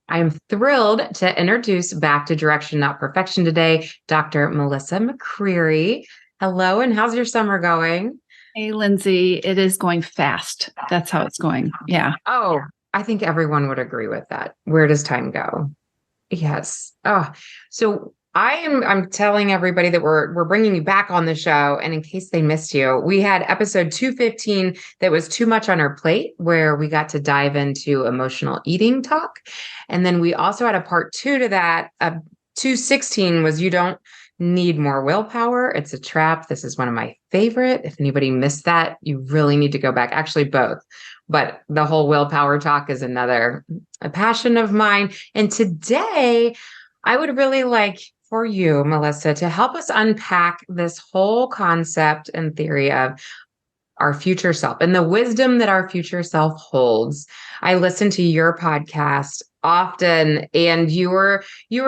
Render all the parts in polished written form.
I am thrilled to introduce back to Direction, Not Perfection today, Dr. Melissa McCreery. Hello, and how's your summer going? Hey, Lindsay, it is going fast. That's how it's going. Yeah. Oh, I think everyone would agree with that. Where does time go? Yes. Oh, so I'm telling everybody that we're bringing you back on the show, and in case they missed you, we had episode 215 that was too much on our plate, where we got to dive into emotional eating talk, and then we also had a part two to that. 216 was you don't need more willpower. It's a trap. This is one of my favorite. If anybody missed that, you really need to go back. Actually, both. But the whole willpower talk is another a passion of mine. And today, I would really like for you, Melissa, to help us unpack this whole concept and theory of our future self and the wisdom that our future self holds. I listen to your podcast often, and you were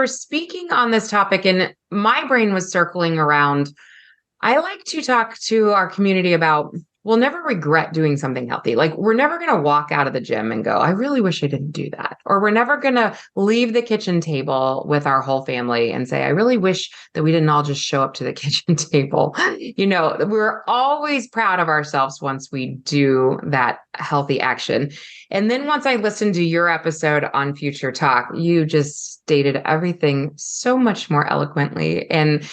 speaking on this topic, and my brain was circling around. I like to talk to our community about we'll never regret doing something healthy. Like, we're never going to walk out of the gym and go, I really wish I didn't do that. Or we're never going to leave the kitchen table with our whole family and say, I really wish that we didn't all just show up to the kitchen table. We're always proud of ourselves once we do that healthy action. And then once I listened to your episode on Future Talk, you just stated everything so much more eloquently and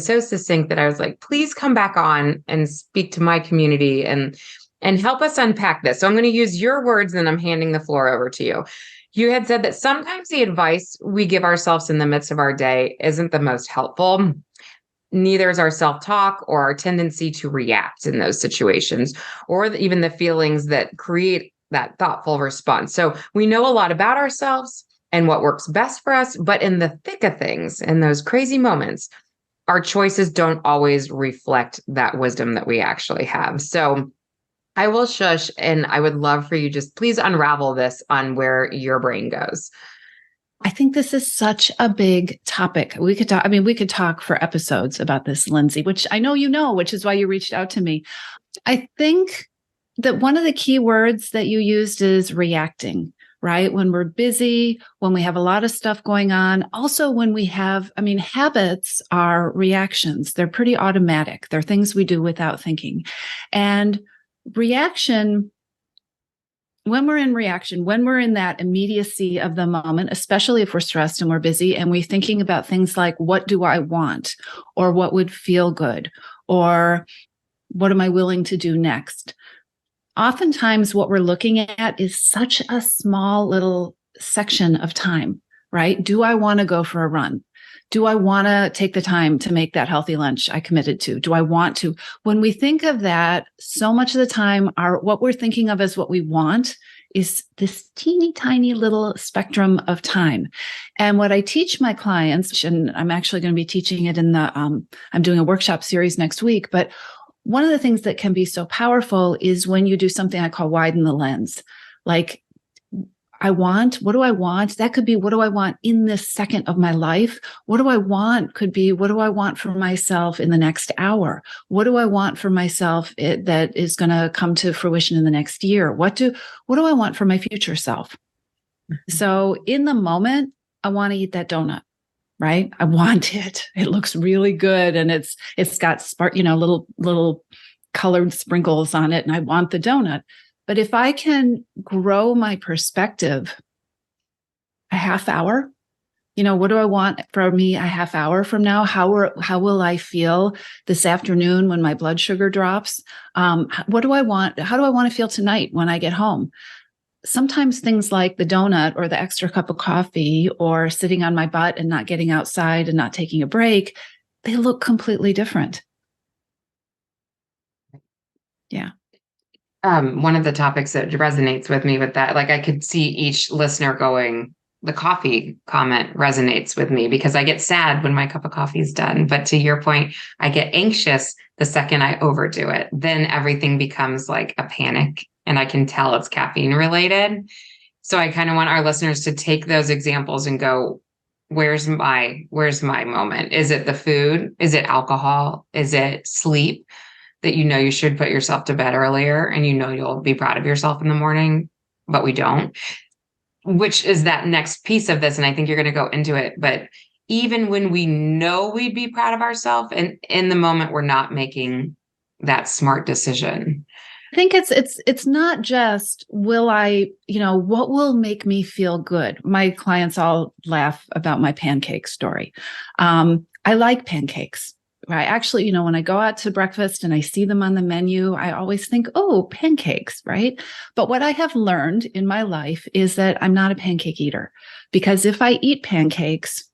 so succinct that I was like, please come back on and speak to my community and help us unpack this. So I'm going to use your words, and I'm handing the floor over to you. You had said that sometimes the advice we give ourselves in the midst of our day isn't the most helpful. Neither is our self-talk or our tendency to react in those situations, or even the feelings that create that thoughtful response. So we know a lot about ourselves and what works best for us, but in the thick of things, in those crazy moments, our choices don't always reflect that wisdom that we actually have. So I will shush, and I would love for you just please unravel this on where your brain goes. I think this is such a big topic. We could talk, we could talk for episodes about this, Lindsay, which I know you know, which is why you reached out to me. I think that one of the key words that you used is reacting, right? When we're busy, when we have a lot of stuff going on. Also, when we have, habits are reactions. They're pretty automatic. They're things we do without thinking. And reaction, when we're in reaction, when we're in that immediacy of the moment, especially if we're stressed and we're busy and we're thinking about things like, what do I want? Or what would feel good? Or what am I willing to do next? Oftentimes what we're looking at is such a small little section of time, right? Do I want to go for a run? Do I want to take the time to make that healthy lunch I committed to? Do I want to? When we think of that, so much of the time, what we're thinking of as what we want is this teeny tiny little spectrum of time. And what I teach my clients, and I'm actually going to be teaching it in I'm doing a workshop series next week, but one of the things that can be so powerful is when you do something I call widen the lens. Like, what do I want? That could be, what do I want in this second of my life? What do I want could be, what do I want for myself in the next hour? What do I want for myself that is going to come to fruition in the next year? What do I want for my future self? So in the moment, I want to eat that donut. Right? I want it. It looks really good. And it's got little colored sprinkles on it. And I want the donut. But if I can grow my perspective a half hour, what do I want for me a half hour from now? How will I feel this afternoon when my blood sugar drops? What do I want? How do I want to feel tonight when I get home? Sometimes things like the donut or the extra cup of coffee or sitting on my butt and not getting outside and not taking a break, they look completely different. Yeah. One of the topics that resonates with me with that, like I could see each listener going, the coffee comment resonates with me because I get sad when my cup of coffee is done. But to your point, I get anxious the second I overdo it. Then everything becomes like a panic, and I can tell it's caffeine related. So I kind of want our listeners to take those examples and go, where's my moment? Is it the food? Is it alcohol? Is it sleep that you should put yourself to bed earlier and you'll be proud of yourself in the morning, but we don't? which is that next piece of this. And I think you're going to go into it. But even when we know we'd be proud of ourselves, and in the moment, we're not making that smart decision. I think it's not just will I, what will make me feel good. My clients all laugh about my pancake story. I like pancakes. Right. Actually, when I go out to breakfast and I see them on the menu, I always think, oh, pancakes. Right. But what I have learned in my life is that I'm not a pancake eater, because if I eat pancakes,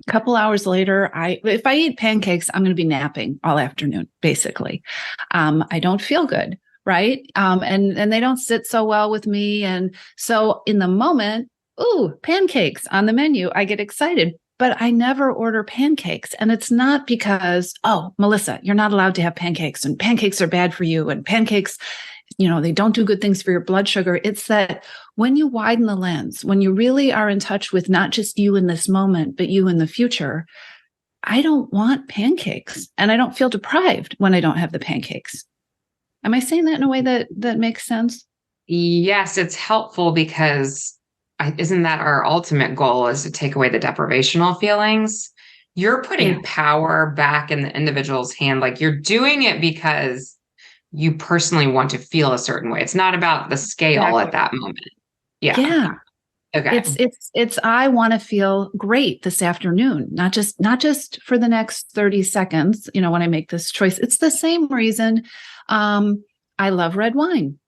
a couple hours later, if I eat pancakes, I'm going to be napping all afternoon, basically. I don't feel good. Right. And they don't sit so well with me. And so in the moment, ooh, pancakes on the menu, I get excited. But I never order pancakes. And it's not because, oh, Melissa, you're not allowed to have pancakes and pancakes are bad for you. And pancakes, they don't do good things for your blood sugar. It's that when you widen the lens, when you really are in touch with not just you in this moment, but you in the future, I don't want pancakes. And I don't feel deprived when I don't have the pancakes. Am I saying that in a way that makes sense? Yes, it's helpful because isn't that our ultimate goal, is to take away the deprivational feelings? You're putting power back in the individual's hand. Like, you're doing it because you personally want to feel a certain way. It's not about the scale at that moment. Yeah. Yeah. Okay. It's I want to feel great this afternoon, not just for the next 30 seconds, when I make this choice. It's the same reason I love red wine.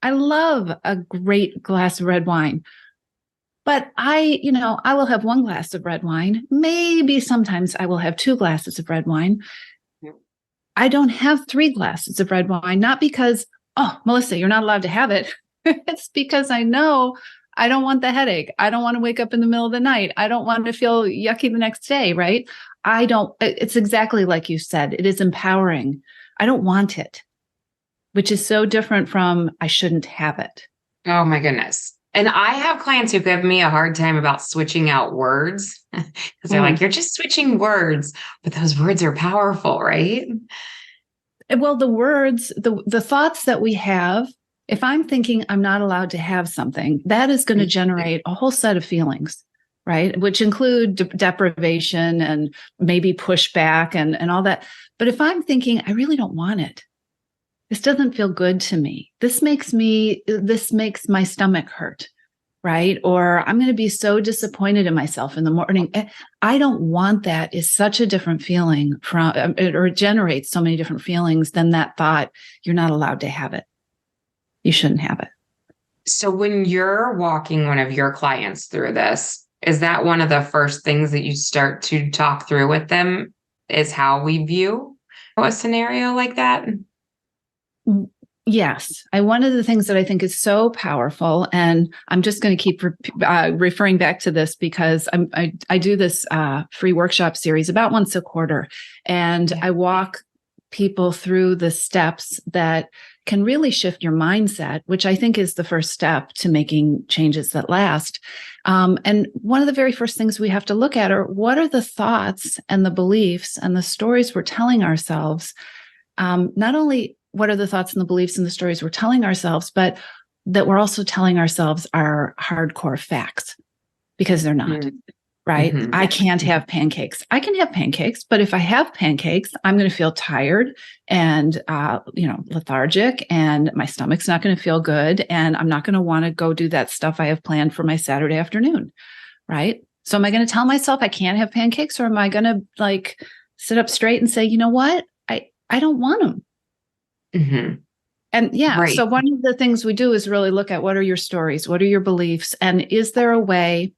I love a great glass of red wine. But I will have one glass of red wine. Maybe sometimes I will have 2 glasses of red wine. I don't have 3 glasses of red wine, not because, oh, Melissa, you're not allowed to have it. It's because I know I don't want the headache. I don't want to wake up in the middle of the night. I don't want to feel yucky the next day, right? It's exactly like you said. It is empowering. I don't want it, which is so different from I shouldn't have it. Oh my goodness. And I have clients who give me a hard time about switching out words, because they're like, you're just switching words, but those words are powerful, right? Well, the words, the thoughts that we have, if I'm thinking I'm not allowed to have something, that is going to generate a whole set of feelings, right? Which include deprivation and maybe pushback and all that. But if I'm thinking I really don't want it, this doesn't feel good to me, this makes my stomach hurt, right? Or I'm going to be so disappointed in myself in the morning. I don't want that, is such a different feeling or it generates so many different feelings than that thought, you're not allowed to have it. You shouldn't have it. So when you're walking one of your clients through this, is that one of the first things that you start to talk through with them, is how we view a scenario like that? Yes. One of the things that I think is so powerful, and I'm just going to keep referring back to this because I do this free workshop series about once a quarter, and I walk people through the steps that can really shift your mindset, which I think is the first step to making changes that last. And one of the very first things we have to look at are, what are the thoughts and the beliefs and the stories we're telling ourselves? Not only what are the thoughts and the beliefs and the stories we're telling ourselves, but that we're also telling ourselves are hardcore facts, because they're not. Mm-hmm. Right? Mm-hmm. I can't have pancakes. I can have pancakes, but if I have pancakes, I'm going to feel tired and, lethargic, and my stomach's not going to feel good. And I'm not going to want to go do that stuff I have planned for my Saturday afternoon. Right? So am I going to tell myself I can't have pancakes, or am I going to sit up straight and say, you know what? I don't want them. Mm-hmm. And right. So one of the things we do is really look at, what are your stories? What are your beliefs? And is there a way?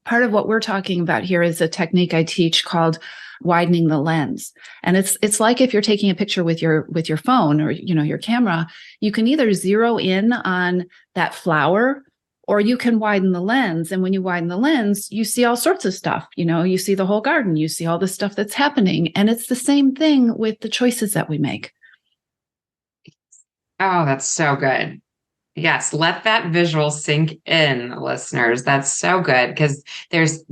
Part of what we're talking about here is a technique I teach called widening the lens. And it's like if you're taking a picture with your phone or, your camera, you can either zero in on that flower, or you can widen the lens. And when you widen the lens, you see all sorts of stuff. You see the whole garden, you see all the stuff that's happening. And it's the same thing with the choices that we make. Oh, that's so good. Yes, let that visual sink in, listeners. That's so good because there's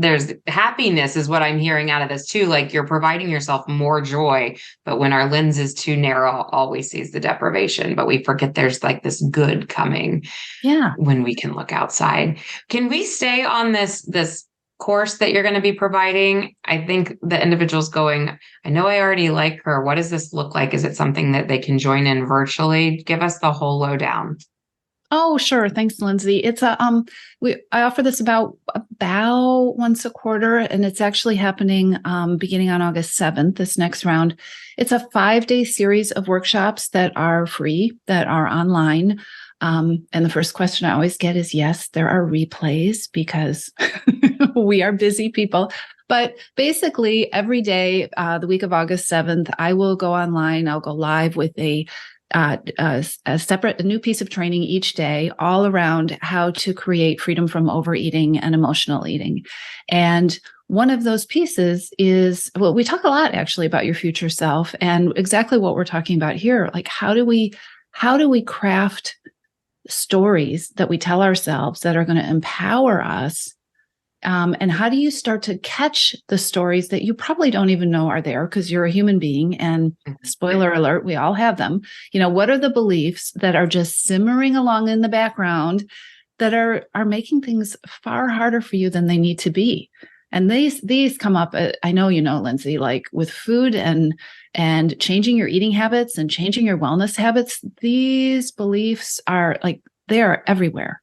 happiness is what I'm hearing out of this too. Like you're providing yourself more joy, but when our lens is too narrow, all we see is the deprivation, but we forget there's like this good coming Yeah. when we can look outside. Can we stay on this course that you're going to be providing? I think the individual's going, I know I already like her. What does this look like? Is it something that they can join in virtually? Give us the whole lowdown. Oh, sure. Thanks, Lindsay. It's a I offer this about once a quarter, and it's actually happening beginning on August 7th, this next round. It's a 5-day series of workshops that are free, that are online. And the first question I always get is, yes, there are replays because we are busy people. But basically, every day, the week of August 7th, I will go online. I'll go live with a new piece of training each day, all around how to create freedom from overeating and emotional eating. And one of those pieces is, well, we talk a lot actually about your future self and exactly what we're talking about here. Like, how do we craft stories that we tell ourselves that are going to empower us? And how do you start to catch the stories that you probably don't even know are there because you're a human being? And spoiler alert, we all have them. What are the beliefs that are just simmering along in the background that are making things far harder for you than they need to be? And these come up, I know, Lindsay, like with food and changing your eating habits and changing your wellness habits. These beliefs are like, they are everywhere.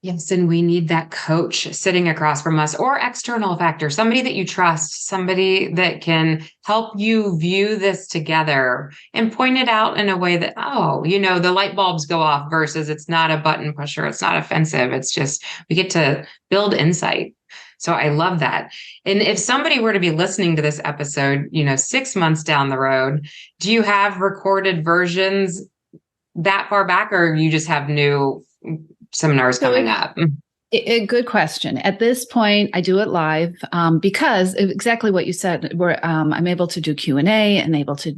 Yes, and we need that coach sitting across from us or external factor, somebody that you trust, somebody that can help you view this together and point it out in a way that, the light bulbs go off versus it's not a button pusher. It's not offensive. It's just, we get to build insight. So I love that. And if somebody were to be listening to this episode, 6 months down the road, do you have recorded versions that far back, or you just have new seminars coming up? A good question. At this point, I do it live because exactly what you said. Where I'm able to do Q&A and able to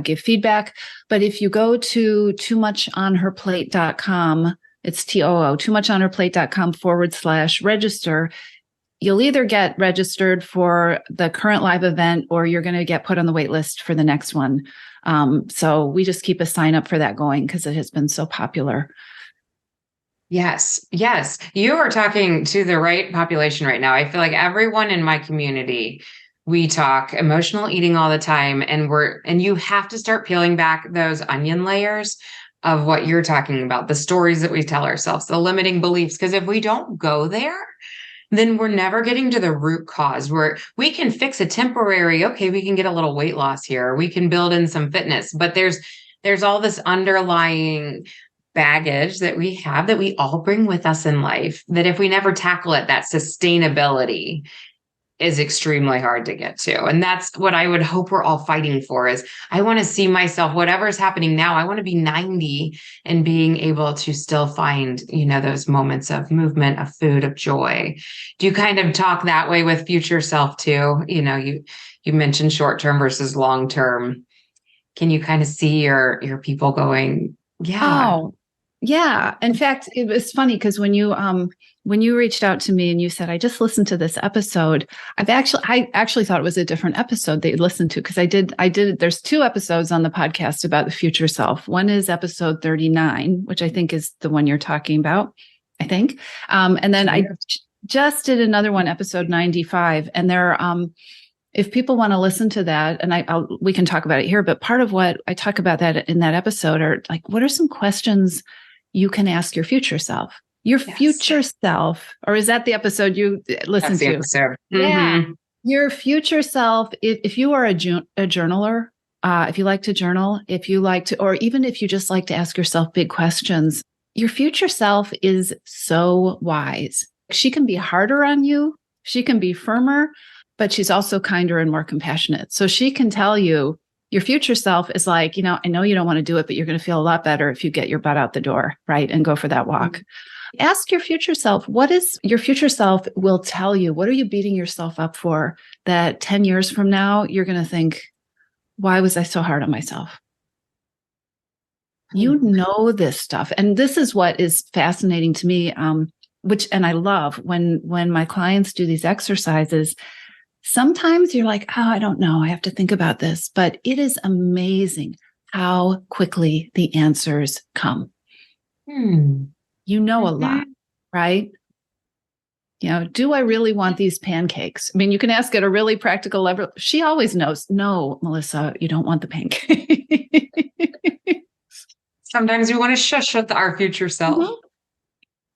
give feedback. But if you go to toomuchonherplate.com, it's toomuchonherplate.com/register. You'll either get registered for the current live event or you're going to get put on the wait list for the next one. So we just keep a sign up for that going because it has been so popular. Yes. Yes. You are talking to the right population right now. I feel like everyone in my community, we talk emotional eating all the time, and you have to start peeling back those onion layers of what you're talking about, the stories that we tell ourselves, the limiting beliefs. Because if we don't go there, then we're never getting to the root cause where we can fix a temporary, okay, we can get a little weight loss here. We can build in some fitness, but there's all this underlying baggage that we have that we all bring with us in life that if we never tackle it, that sustainability is extremely hard to get to. And that's what I would hope we're all fighting for is I want to see myself, whatever's happening now, I want to be 90 and being able to still find, those moments of movement, of food, of joy. Do you kind of talk that way with future self too? You mentioned short-term versus long-term. Can you kind of see your people going, yeah. Oh, yeah. In fact, it was funny because when you reached out to me and you said, I just listened to this episode, I actually thought it was a different episode that you listened to because I did, there's 2 episodes on the podcast about the future self. One is episode 39, which I think is the one you're talking about, I think. And then I just did another one, episode 95. And there, if people want to listen to that, and we can talk about it here, but part of what I talk about that in that episode are like, what are some questions you can ask your future self? Your future self, or is that the episode you listened to? Episode. Yeah. Mm-hmm. Your future self, if you are a journaler, if you like to journal, if you like to, or even if you just like to ask yourself big questions, your future self is so wise. She can be harder on you. She can be firmer, but she's also kinder and more compassionate. So she can tell you, your future self is like, I know you don't want to do it, but you're going to feel a lot better if you get your butt out the door, right? And go for that walk. Mm-hmm. Ask your future self, what is your future self will tell you? What are you beating yourself up for that 10 years from now, you're going to think, why was I so hard on myself? You know this stuff. And this is what is fascinating to me, and I love when my clients do these exercises. Sometimes you're like, oh, I don't know. I have to think about this. But it is amazing how quickly the answers come. You know a lot, right? Do I really want these pancakes? I mean, you can ask at a really practical level. She always knows, no, Melissa, you don't want the pancake. Sometimes we want to shush with our future self. Mm-hmm.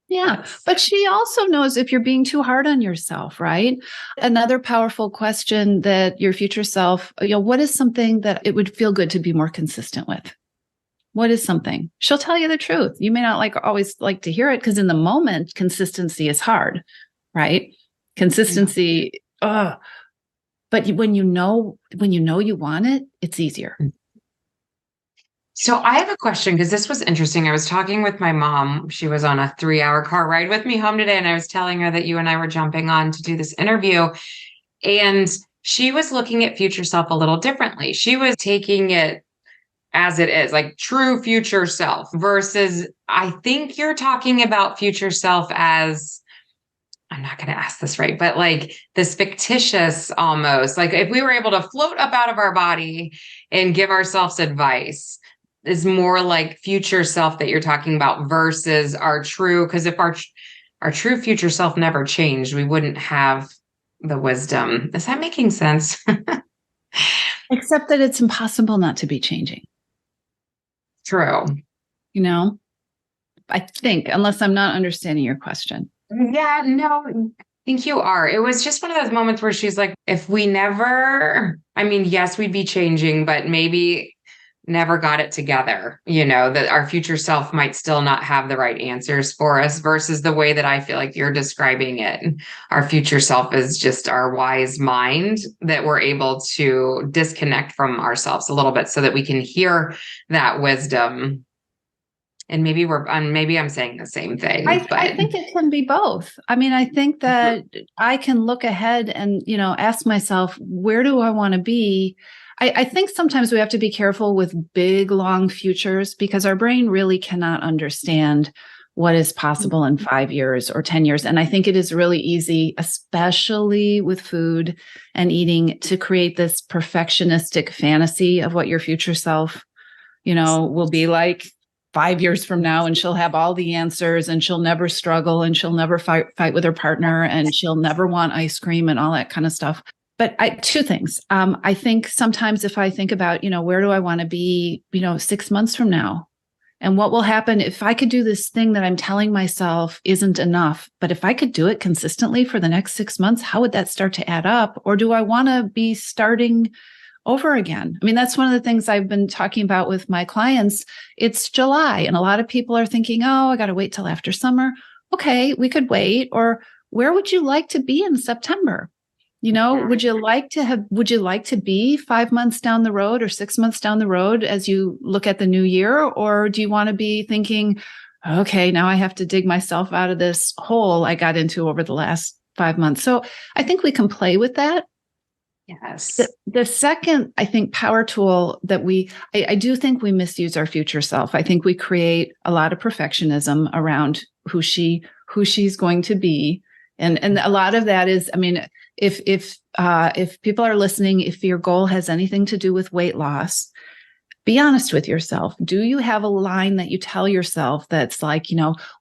Yeah. But she also knows if you're being too hard on yourself, right? Another powerful question that your future self, what is something that it would feel good to be more consistent with? What is something? She'll tell you the truth. You may not always like to hear it because in the moment, consistency is hard, right? Consistency, but when you know you want it, it's easier. So I have a question because this was interesting. I was talking with my mom. She was on a 3-hour car ride with me home today, and I was telling her that you and I were jumping on to do this interview. And she was looking at future self a little differently. She was taking it as it is, like true future self versus I think you're talking about future self as, I'm not going to ask this right, but like this fictitious almost, like if we were able to float up out of our body and give ourselves advice, is more like future self that you're talking about versus our true, because if our true future self never changed, we wouldn't have the wisdom. Is that making sense? Except that it's impossible not to be changing. True. I think, unless I'm not understanding your question. Yeah, no, I think you are. It was just one of those moments where she's like, if we never, I mean, yes, we'd be changing, but maybe never got it together, that our future self might still not have the right answers for us versus the way that I feel like you're describing it. Our future self is just our wise mind that we're able to disconnect from ourselves a little bit so that we can hear that wisdom. And maybe I'm saying the same thing. I think it can be both. I mean, I think that I can look ahead and, ask myself, where do I want to be? I think sometimes we have to be careful with big, long futures because our brain really cannot understand what is possible in 5 years or 10 years. And I think it is really easy, especially with food and eating, to create this perfectionistic fantasy of what your future self, will be like 5 years from now, and she'll have all the answers and she'll never struggle and she'll never fight with her partner and she'll never want ice cream and all that kind of stuff. But two things. I think sometimes if I think about, where do I want to be, 6 months from now? And what will happen if I could do this thing that I'm telling myself isn't enough, but if I could do it consistently for the next 6 months, how would that start to add up? Or do I want to be starting over again? I mean, that's one of the things I've been talking about with my clients. It's July, and a lot of people are thinking, oh, I got to wait till after summer. Okay, we could wait. Or where would you like to be in September? Would you like to be 5 months down the road or 6 months down the road as you look at the new year? Or do you want to be thinking, okay, now I have to dig myself out of this hole I got into over the last 5 months? So I think we can play with that. Yes. The second, I think, power tool that I do think we misuse our future self. I think we create a lot of perfectionism around who she's going to be. And a lot of that is, I mean, if people are listening, if your goal has anything to do with weight loss, be honest with yourself. Do you have a line that you tell yourself that's like,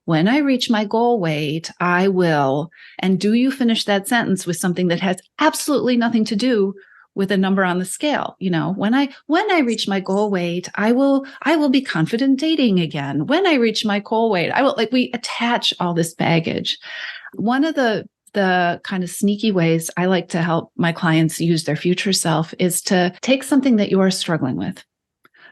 when I reach my goal weight, I will? And do you finish that sentence with something that has absolutely nothing to do with a number on the scale? When I reach my goal weight, I will be confident dating again. When I reach my goal weight, I will, we attach all this baggage. One of the kind of sneaky ways I like to help my clients use their future self is to take something that you are struggling with.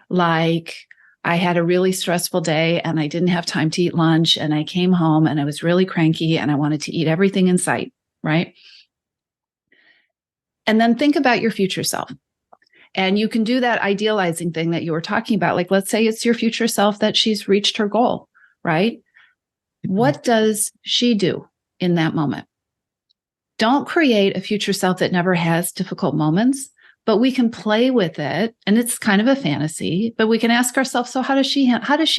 Like, I had a really stressful day and I didn't have time to eat lunch and I came home and I was really cranky and I wanted to eat everything in sight, right? And then think about your future self. And you can do that idealizing thing that you were talking about. Like, let's say it's your future self that she's reached her goal, right? What does she do in that moment? Don't create a future self that never has difficult moments, but we can play with it, and it's kind of a fantasy, but we can ask ourselves, so how does she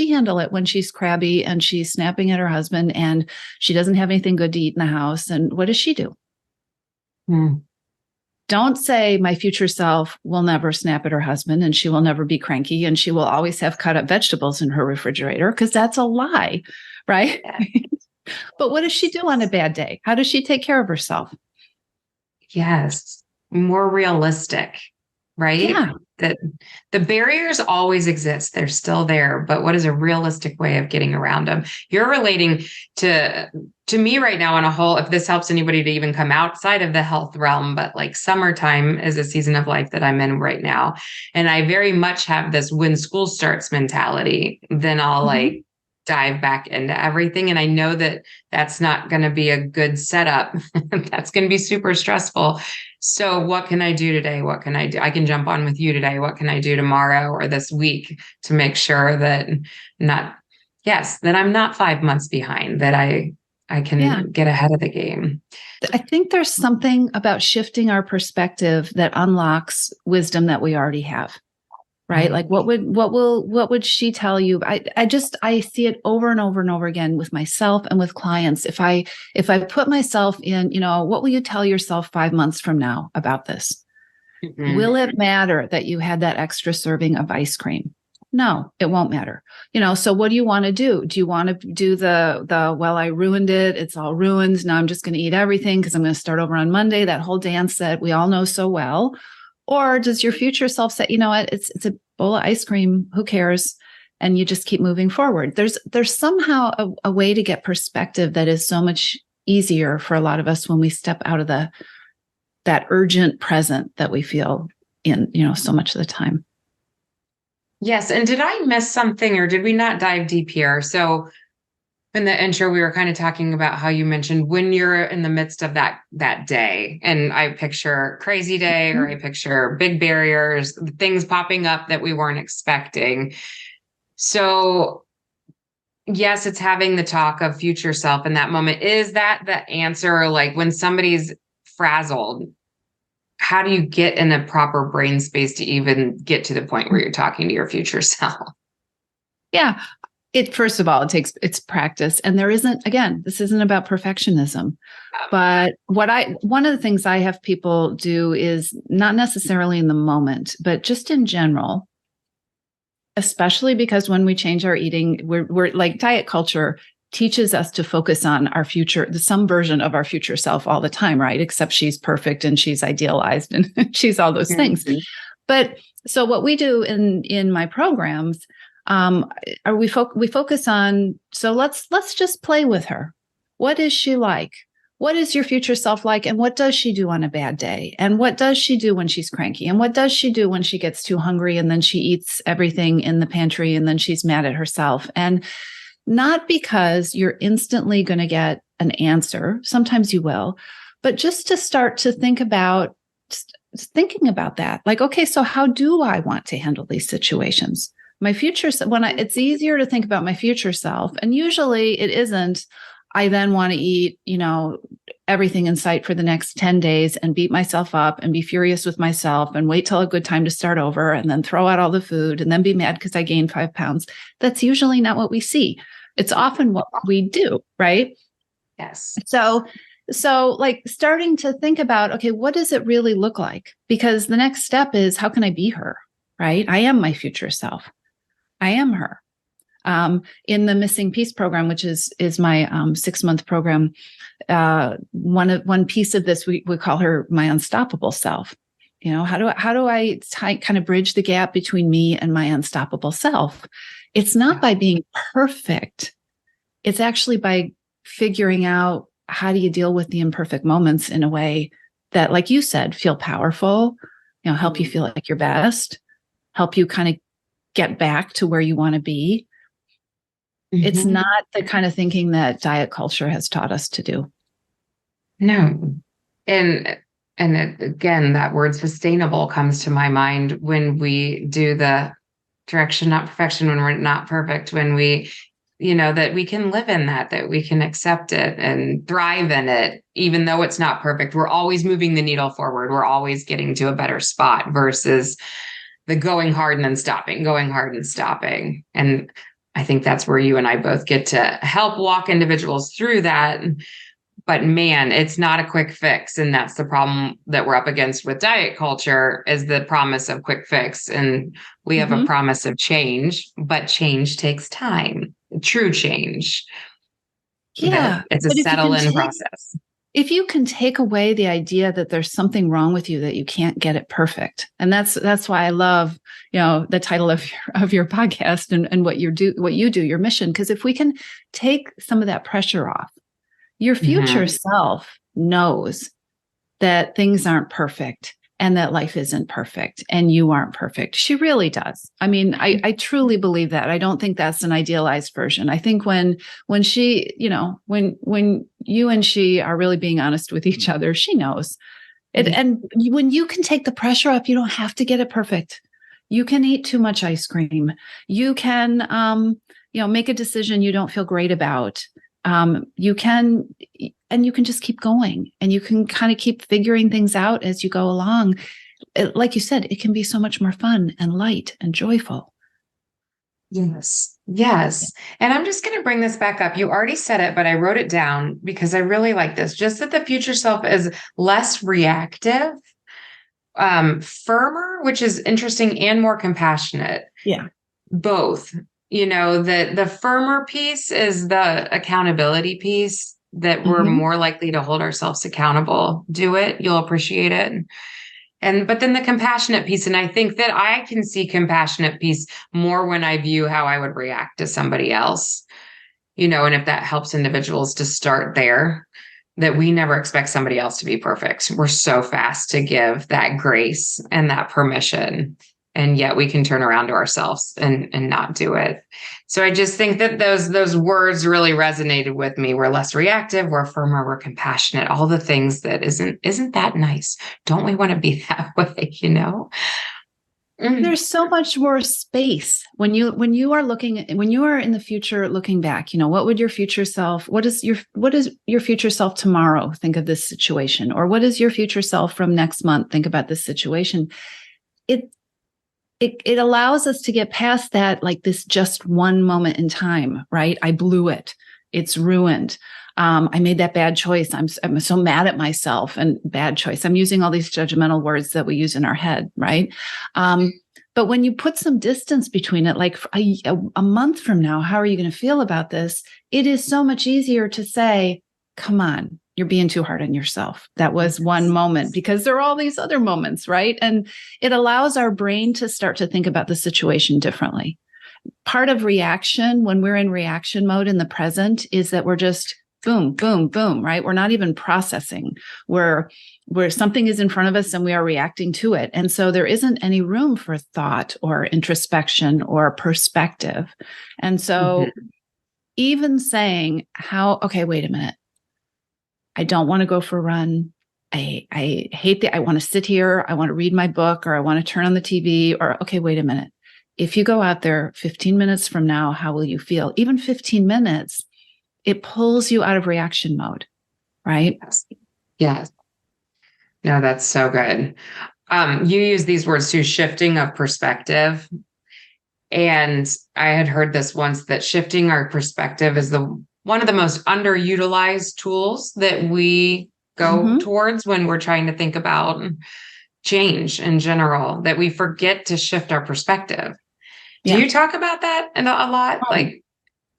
handle it when she's crabby and she's snapping at her husband and she doesn't have anything good to eat in the house? And what does she do? Don't say my future self will never snap at her husband and she will never be cranky and she will always have cut up vegetables in her refrigerator, because that's a lie, right? But what does she do on a bad day? How does she take care of herself? Yes. More realistic, right? Yeah. That the barriers always exist. They're still there, but what is a realistic way of getting around them? You're relating to me right now on a whole, if this helps anybody to even come outside of the health realm, but like summertime is a season of life that I'm in right now. And I very much have this when school starts mentality, then I'll like dive back into everything. And I know that that's not going to be a good setup. That's going to be super stressful. So what can I do today? What can I do? I can jump on with you today. What can I do tomorrow or this week to make sure that that I'm not 5 months behind, that I can get ahead of the game. I think there's something about shifting our perspective that unlocks wisdom that we already have. Right? Like what would she tell you? I see it over and over and over again with myself and with clients. If I put myself in, what will you tell yourself 5 months from now about this? Will it matter that you had that extra serving of ice cream? No, it won't matter. So what do you want to do? Do you want to do the, well, I ruined it. It's all ruined. Now I'm just going to eat everything because I'm going to start over on Monday, that whole dance that we all know so well. Or does your future self say, you know what, it's a bowl of ice cream, who cares? And you just keep moving forward. There's somehow a way to get perspective that is so much easier for a lot of us when we step out of that urgent present that we feel in, so much of the time. Yes. And did I miss something, or did we not dive deep here? So in the intro, we were kind of talking about how you mentioned when you're in the midst of that day, and I picture crazy day, or I picture big barriers, things popping up that we weren't expecting. So yes, it's having the talk of future self in that moment. Is that the answer? Like when somebody's frazzled, how do you get in a proper brain space to even get to the point where you're talking to your future self? Yeah. First of all, it's practice. And this isn't about perfectionism, but one of the things I have people do is not necessarily in the moment, but just in general, especially because when we change our eating, we're like diet culture teaches us to focus on our future, some version of our future self all the time, right? Except she's perfect and she's idealized and she's all those things. But so what we do in my programs, we focus on, so let's just play with her. What is she like? What is your future self like? And what does she do on a bad day? And what does she do when she's cranky? And what does she do when she gets too hungry and then she eats everything in the pantry and then she's mad at herself? And not because you're instantly going to get an answer. Sometimes you will, but just to start to think about thinking about that. Like, okay, so how do I want to handle these situations? My future, it's easier to think about my future self. And usually it isn't, I then want to eat, everything in sight for the next 10 days and beat myself up and be furious with myself and wait till a good time to start over and then throw out all the food and then be mad because I gained 5 pounds. That's usually not what we see. It's often what we do, right? Yes. So like starting to think about, okay, what does it really look like? Because the next step is, how can I be her, right? I am my future self. I am her. In the Missing Piece program, which is my 6-month program, one piece of this we call her my unstoppable self. How do I kind of bridge the gap between me and my unstoppable self? It's not by being perfect. It's actually by figuring out how do you deal with the imperfect moments in a way that, like you said, feel powerful, help you feel like your best, help you kind of get back to where you want to be. It's not the kind of thinking that diet culture has taught us to do. No. And again, that word sustainable comes to my mind when we do the direction, not perfection, when we're not perfect, when we that we can live in that we can accept it and thrive in it, even though it's not perfect. We're always moving the needle forward. We're always getting to a better spot versus the going hard and then stopping, going hard and stopping. And I think that's where you and I both get to help walk individuals through that. But man, it's not a quick fix. And that's the problem that we're up against with diet culture, is the promise of quick fix. And we have a promise of change, but change takes time, true change. Yeah. It's a settle in process. If you can take away the idea that there's something wrong with you, that you can't get it perfect. And that's why I love, the title of your podcast and what you do, your mission. Because if we can take some of that pressure off, your future self knows that things aren't perfect and that life isn't perfect and you aren't perfect. She really does. I mean, I truly believe that. I don't think that's an idealized version. I think when she, when you and she are really being honest with each other, she knows it. And when you can take the pressure up, you don't have to get it perfect. You can eat too much ice cream. You can, make a decision you don't feel great about. You can just keep going, and you can kind of keep figuring things out as you go along. Like you said, it can be so much more fun and light and joyful. Yes. Yes. And I'm just going to bring this back up. You already said it, but I wrote it down because I really like this. Just that the future self is less reactive, firmer, which is interesting, and more compassionate. Yeah. Both. The firmer piece is the accountability piece, that we're more likely to hold ourselves accountable. Do it. You'll appreciate it. But then the compassionate piece, and I think that I can see compassionate piece more when I view how I would react to somebody else, and if that helps individuals to start there, that we never expect somebody else to be perfect. We're so fast to give that grace and that permission. And yet we can turn around to ourselves and not do it. So I just think that those words really resonated with me. We're less reactive, we're firmer, we're compassionate, all the things that isn't that nice. Don't we want to be that way, There's so much more space when you are in the future looking back. What would your future self, what is your future self tomorrow think of this situation? Or what is your future self from next month think about this situation? It allows us to get past that, like this just one moment in time, right? I blew it. It's ruined. I made that bad choice. I'm so mad at myself, and bad choice. I'm using all these judgmental words that we use in our head, right? But when you put some distance between it, like a month from now, how are you going to feel about this? It is so much easier to say, come on, you're being too hard on yourself. That was one moment, because there are all these other moments, right? And it allows our brain to start to think about the situation differently. Part of reaction, when we're in reaction mode in the present, is that we're just boom, boom, boom, right? We're not even processing. Where something is in front of us and we are reacting to it. And so there isn't any room for thought or introspection or perspective. And so even saying okay, wait a minute. I don't want to go for a run. I hate I want to sit here. I want to read my book, or I want to turn on the TV, or, okay, wait a minute. If you go out there 15 minutes from now, how will you feel? Even 15 minutes, it pulls you out of reaction mode, right? Yes. No, that's so good. You use these words too, shifting of perspective. And I had heard this once, that shifting our perspective is one of the most underutilized tools that we go towards when we're trying to think about change in general, that we forget to shift our perspective. Do you talk about that a lot?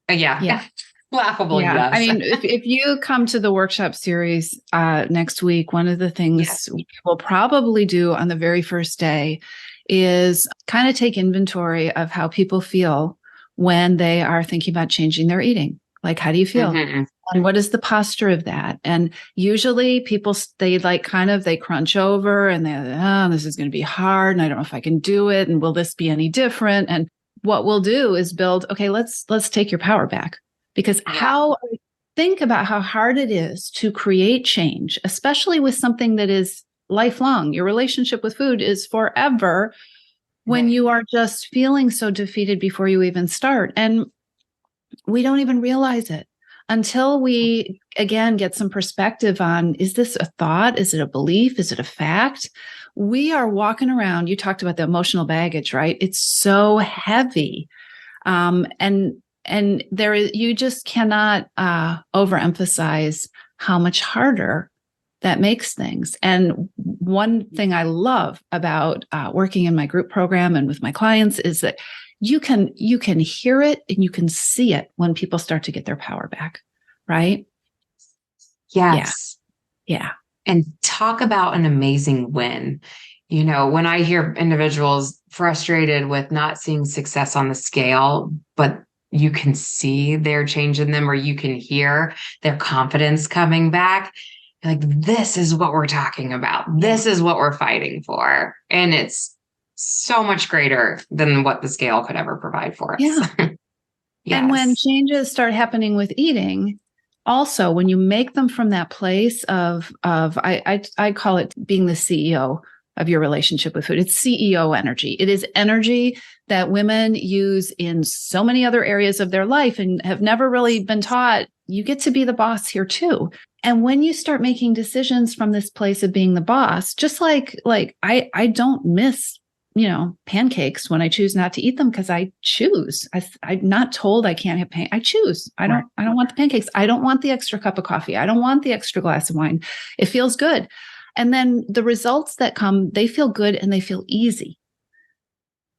Yeah. Laughable. Yeah. Yes. I mean, if you come to the workshop series next week, one of the things we will probably do on the very first day is kind of take inventory of how people feel when they are thinking about changing their eating. Like, how do you feel? And what is the posture of that? And usually people, they crunch over and this is going to be hard. And I don't know if I can do it. And will this be any different? And what we'll do is build, okay, let's take your power back. Because think about how hard it is to create change, especially with something that is lifelong. Your relationship with food is forever, when you are just feeling so defeated before you even start. And We don't even realize it until we, again, get some perspective on, is this a thought? Is it a belief? Is it a fact? We are walking around. You talked about the emotional baggage, right? It's so heavy. And there is, you just cannot overemphasize how much harder that makes things. And one thing I love about working in my group program and with my clients is that you can hear it and you can see it when people start to get their power back, right? Yes. Yeah. And talk about an amazing win. You know, when I hear individuals frustrated with not seeing success on the scale, but you can see their change in them, or you can hear their confidence coming back, like, this is what we're talking about. This is what we're fighting for. And it's so much greater than what the scale could ever provide for us. Yeah. Yes. And when changes start happening with eating, also when you make them from that place of I call it being the CEO of your relationship with food. It's CEO energy. It is energy that women use in so many other areas of their life and have never really been taught. You get to be the boss here too. And when you start making decisions from this place of being the boss, just like I don't miss, pancakes when I choose not to eat them because I choose. I'm not told I can't have I choose. I don't want the pancakes. I don't want the extra cup of coffee. I don't want the extra glass of wine. It feels good. And then the results that come, they feel good and they feel easy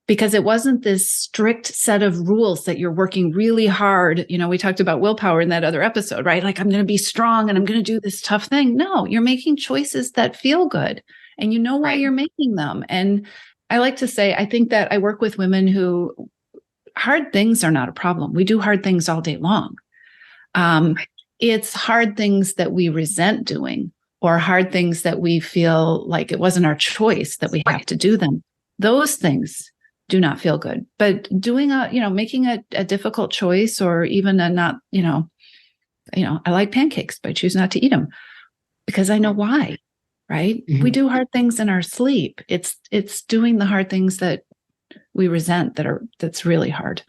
because it wasn't this strict set of rules that you're working really hard. We talked about willpower in that other episode, right? Like, I'm going to be strong and I'm going to do this tough thing. No, you're making choices that feel good and you know why you're making them. And I like to say, I think that I work with women who hard things are not a problem. We do hard things all day long. It's hard things that we resent doing or hard things that we feel like it wasn't our choice that we have to do them. Those things do not feel good. But doing making a difficult choice or even a not, I like pancakes, but I choose not to eat them because I know why, right? Mm-hmm. We do hard things in our sleep. It's doing the hard things that we resent that's really hard.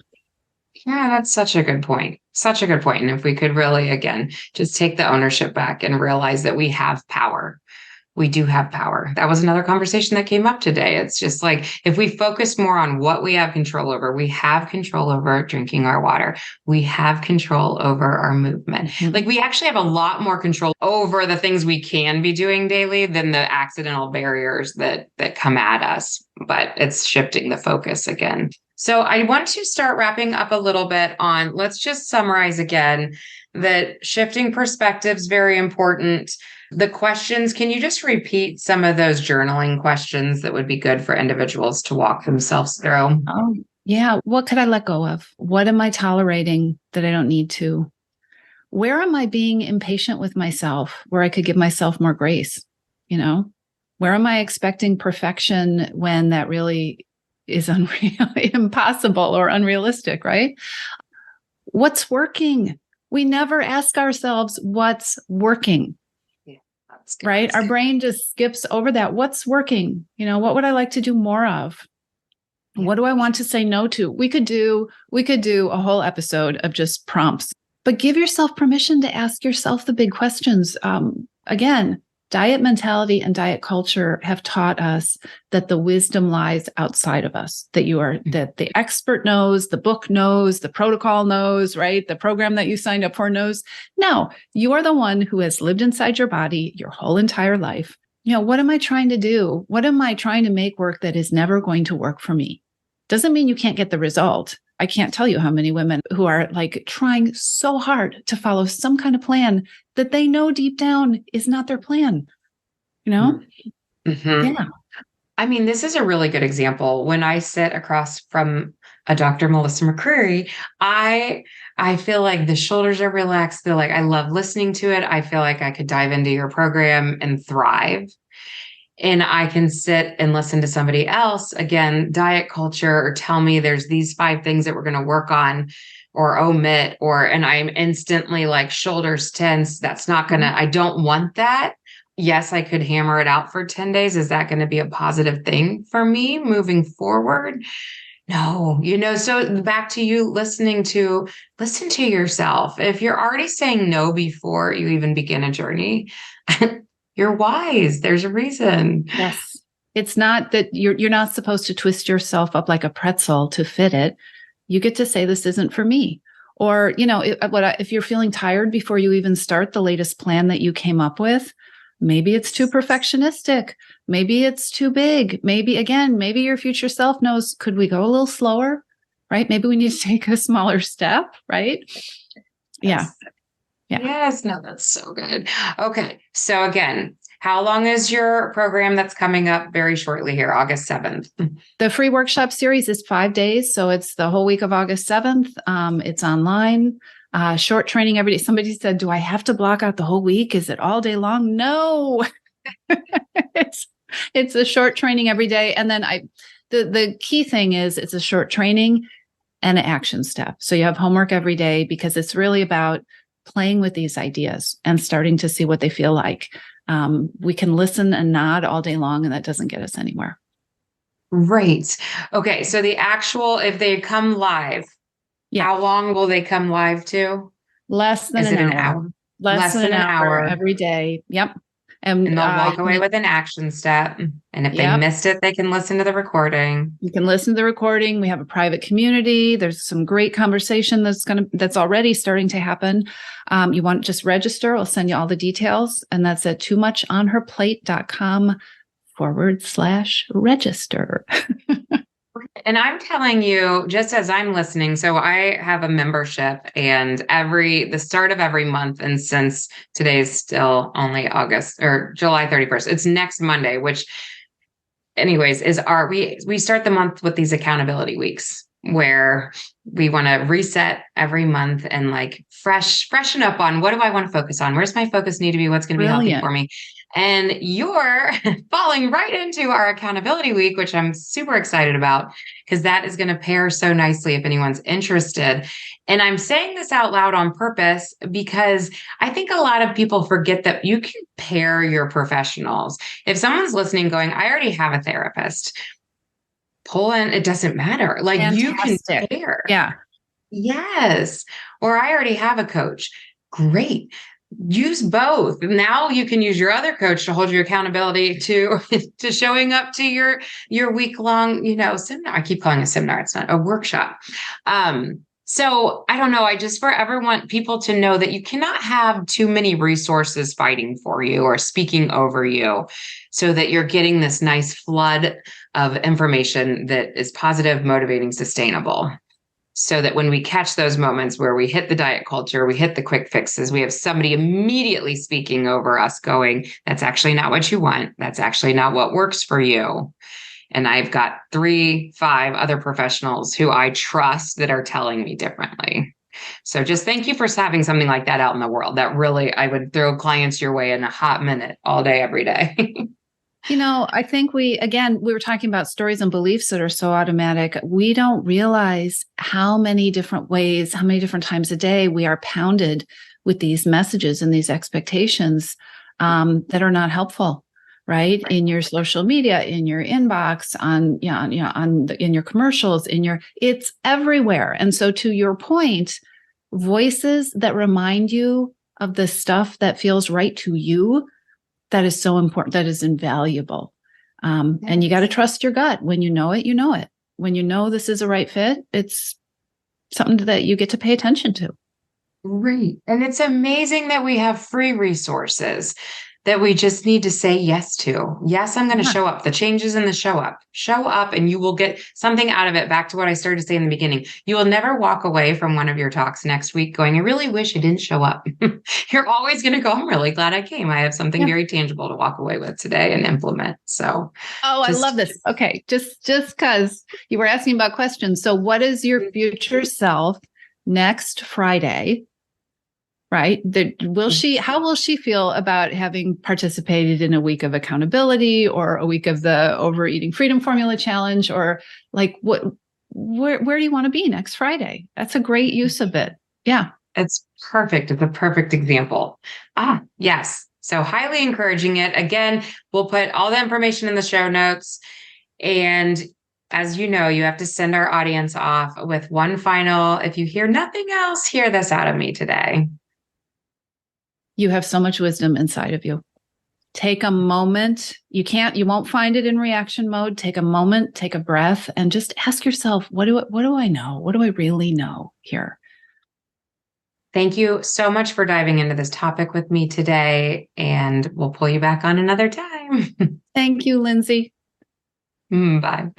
Yeah, that's such a good point. Such a good point. And if we could really, again, just take the ownership back and realize that we have power. We do have power. That was another conversation that came up today. It's just like, if we focus more on what we have control over, we have control over drinking our water. We have control over our movement. Mm-hmm. Like, we actually have a lot more control over the things we can be doing daily than the accidental barriers that come at us. But it's shifting the focus again. So I want to start wrapping up a little bit on, let's just summarize again that shifting perspective is very important. The questions, can you just repeat some of those journaling questions that would be good for individuals to walk themselves through? Oh, yeah. What could I let go of? What am I tolerating that I don't need to? Where am I being impatient with myself where I could give myself more grace? Where am I expecting perfection when that really is impossible or unrealistic, right? What's working? We never ask ourselves what's working. Right? Our brain just skips over that. What's working? What would I like to do more of? What do I want to say no to? We could do a whole episode of just prompts, but give yourself permission to ask yourself the big questions. Again, diet mentality and diet culture have taught us that the wisdom lies outside of us, that the expert knows, the book knows, the protocol knows, right? The program that you signed up for knows. No, you are the one who has lived inside your body your whole entire life. What am I trying to do? What am I trying to make work that is never going to work for me? Doesn't mean you can't get the result. I can't tell you how many women who are like trying so hard to follow some kind of plan that they know deep down is not their plan, Mm-hmm. Yeah. I mean, this is a really good example. When I sit across from a Dr. Melissa McCreery, I feel like the shoulders are relaxed. They're like, I love listening to it. I feel like I could dive into your program and thrive. And I can sit and listen to somebody else, again, diet culture, or tell me there's these 5 things that we're going to work on or omit, and I'm instantly like shoulders tense. That's not going to, I don't want that. Yes, I could hammer it out for 10 days. Is that going to be a positive thing for me moving forward? No, so back to you listen to yourself. If you're already saying no before you even begin a journey, you're wise. There's a reason. Yes. It's not that you're not supposed to twist yourself up like a pretzel to fit it. You get to say this isn't for me. Or, if you're feeling tired before you even start the latest plan that you came up with, maybe it's too perfectionistic. Maybe it's too big. Maybe your future self knows, could we go a little slower? Right? Maybe we need to take a smaller step, right? Yeah. Yes. Yeah. Yes, no, that's so good. Okay. So again, how long is your program that's coming up very shortly here, August 7th? The free workshop series is 5 days. So it's the whole week of August 7th. It's online, short training every day. Somebody said, do I have to block out the whole week? Is it all day long? No, it's a short training every day. And then the key thing is it's a short training and an action step. So you have homework every day because it's really about playing with these ideas and starting to see what they feel like. We can listen and nod all day long, and that doesn't get us anywhere. Right. Okay. So if they come live, how long will they come live to? Less than Is an it an hour. hour? Less than an hour every day. Yep. And they'll walk away with an action step. And if they missed it, they can listen to the recording. You can listen to the recording. We have a private community. There's some great conversation that's already starting to happen. You want to just register. I'll send you all the details. And that's at toomachonherplate.com/register. And I'm telling you, just as I'm listening, so I have a membership, and the start of every month, and since today's still only August or July 31st, it's next Monday, which anyways, we start the month with these accountability weeks where we want to reset every month and like freshen up on, what do I want to focus on? Where's my focus need to be? What's going to be healthy for me? And you're falling right into our accountability week, which I'm super excited about because that is going to pair so nicely if anyone's interested. And I'm saying this out loud on purpose because I think a lot of people forget that you can pair your professionals. If someone's listening going, I already have a therapist, pull in, it doesn't matter. Like Fantastic. You can pair. Yeah. Yes. Or I already have a coach. Great. Use both. Now you can use your other coach to hold you accountability to showing up to your week-long, seminar. I keep calling it a seminar. It's not a workshop. So I don't know. I just forever want people to know that you cannot have too many resources fighting for you or speaking over you so that you're getting this nice flood of information that is positive, motivating, sustainable. So that when we catch those moments where we hit the diet culture, we hit the quick fixes, we have somebody immediately speaking over us going, that's actually not what you want. That's actually not what works for you. And I've got 3-5 other professionals who I trust that are telling me differently. So just thank you for having something like that out in the world. That really, I would throw clients your way in a hot minute, all day, every day. I think we were talking about stories and beliefs that are so automatic. We don't realize how many different ways, how many different times a day we are pounded with these messages and these expectations that are not helpful, right? In your social media, in your inbox, in your commercials, it's everywhere. And so to your point, voices that remind you of the stuff that feels right to you, that is so important. That is invaluable. And you got to trust your gut. When you know it, you know it. When you know this is a right fit, it's something that you get to pay attention to. Right. And it's amazing that we have free resources that we just need to say yes to. Yes, I'm going to show up. The changes in the show up. Show up and you will get something out of it. Back to what I started to say in the beginning. You will never walk away from one of your talks next week going, I really wish I didn't show up. You're always going to go, I'm really glad I came. I have something very tangible to walk away with today and implement. So. I love this. Okay. Just because you were asking about questions. So what is your future self next Friday? Right. How will she feel about having participated in a week of accountability or a week of the Overeating Freedom Formula Challenge, or like where do you want to be next Friday? That's a great use of it. Yeah. It's perfect. It's a perfect example. Yes. So highly encouraging it. Again, we'll put all the information in the show notes, and as you know, you have to send our audience off with one final, if you hear nothing else, hear this out of me today. You have so much wisdom inside of you. Take a moment. You won't find it in reaction mode. Take a moment, take a breath, and just ask yourself, what do I know? What do I really know here? Thank you so much for diving into this topic with me today, and we'll pull you back on another time. Thank you, Lindsay. Bye.